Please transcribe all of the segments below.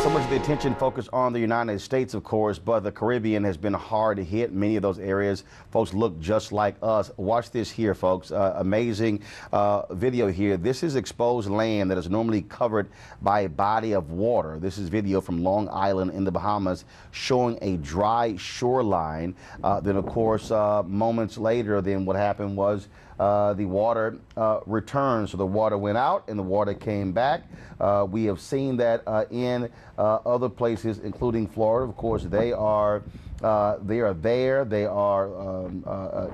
So much of the attention focused on the United States, of course, but the Caribbean has been hard hit. Many of those areas, folks look just like us. Watch this here, folks. Amazing video here. This is exposed land that is normally covered by a body of water. This is video from Long Island in the Bahamas showing a dry shoreline. Then, of course, moments later, then what happened was the water returned. So the water went out and the water came back. We have seen that in other places, including Florida. Of course, they are there. They are,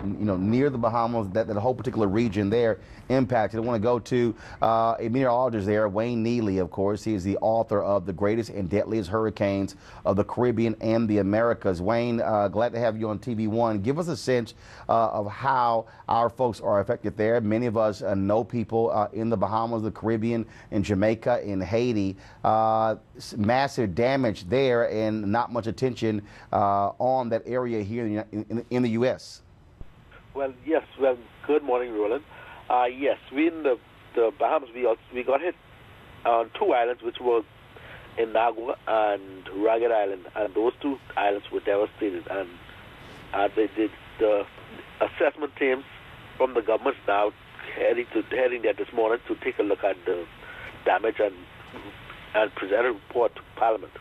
near the Bahamas. That whole particular region there impacted. I want to go to a meteorologist there, Wayne Neely. Of course, he is the author of The Greatest and Deadliest Hurricanes of the Caribbean and the Americas. Wayne, glad to have you on TV One. Give us a sense of how our folks are affected there. Many of us know people in the Bahamas, the Caribbean, in Jamaica, in Haiti. Massive damage there and not much attention on that area here in the U.S. Well, yes. Well, good morning, Roland. Yes, we in the Bahamas, we got hit on two islands, which were Inagua and Ragged Island, and those two islands were devastated. And the assessment teams from the government now heading there this morning to take a look at the damage and present a report to Parliament.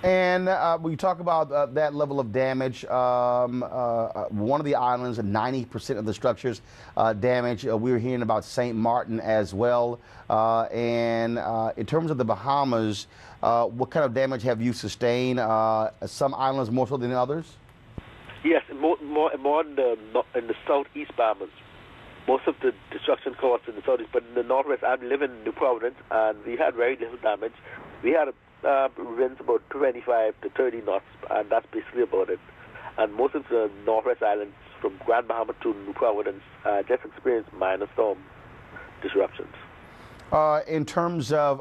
And we talk about that level of damage. One of the islands, 90% of the structures damaged. We were hearing about St. Martin as well. And in terms of the Bahamas, what kind of damage have you sustained? Some islands more so than others? Yes, more in the southeast Bahamas. Most of the destruction caused in the southeast, but in the northwest, I live in New Providence, and we had very little damage. We had winds about 25 to 30 knots, and that's basically about it. And most of the northwest islands, from Grand Bahama to New Providence, just experienced minor storm disruptions. In terms of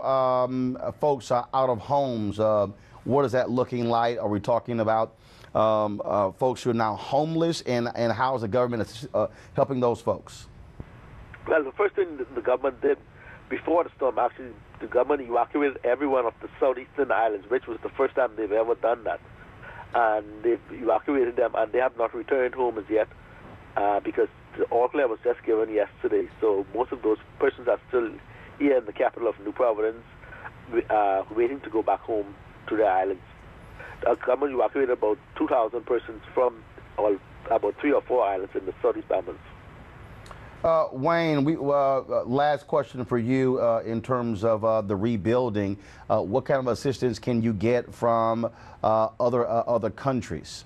folks out of homes, what is that looking like? Are we talking about folks who are now homeless, and how is the government helping those folks? Well, the first thing the government did before the storm, actually, the government evacuated every one of the southeastern islands, which was the first time they've ever done that. And they've evacuated them, and they have not returned home as yet because the all clear was just given yesterday. So most of those persons are still here in the capital of New Providence, waiting to go back home to their islands. The government evacuated about 2,000 persons from about 3 or 4 islands in the southeast Bahamas. Wayne, last question for you in terms of the rebuilding. What kind of assistance can you get from other countries?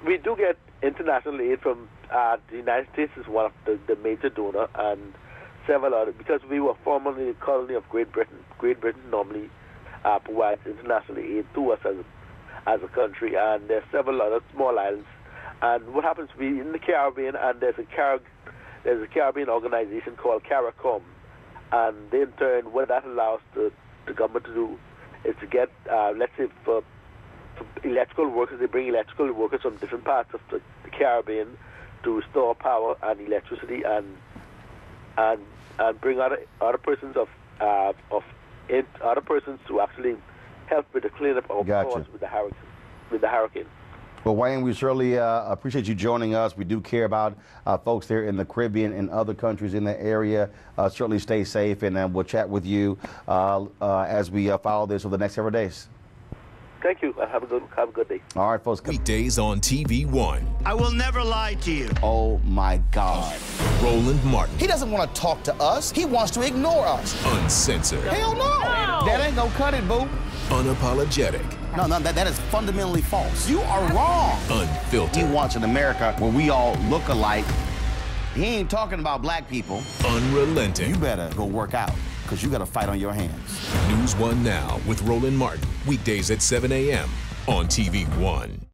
We do get international aid from the United States is one of the major donor, and several other, because we were formerly a colony of Great Britain. Great Britain normally provides international aid to us as a country, and there are several other small islands. And what happens, we in the Caribbean, and there's a Caribbean organization called CARICOM, and they, in turn, what that allows the government to do is to get, let's say, for electrical workers, they bring electrical workers from different parts of the Caribbean to restore power and electricity, and bring other persons other persons to actually help with the cleanup of course with the hurricane. Well, Wayne, we certainly appreciate you joining us. We do care about folks there in the Caribbean and other countries in the area. Certainly stay safe, and we'll chat with you as we follow this over the next several days. Thank you. Have a good day. All right, folks. Weekdays on TV One. I will never lie to you. Oh, my God. Roland Martin. He doesn't want to talk to us. He wants to ignore us. Uncensored. Hell no. That ain't gonna cut it, boo. Unapologetic. No, that is fundamentally false. You are wrong. Unfiltered. He wants an America where we all look alike. He ain't talking about black people. Unrelenting. You better go work out, because you got a fight on your hands. NewsOne Now with Roland Martin. Weekdays at 7 a.m. on TV One.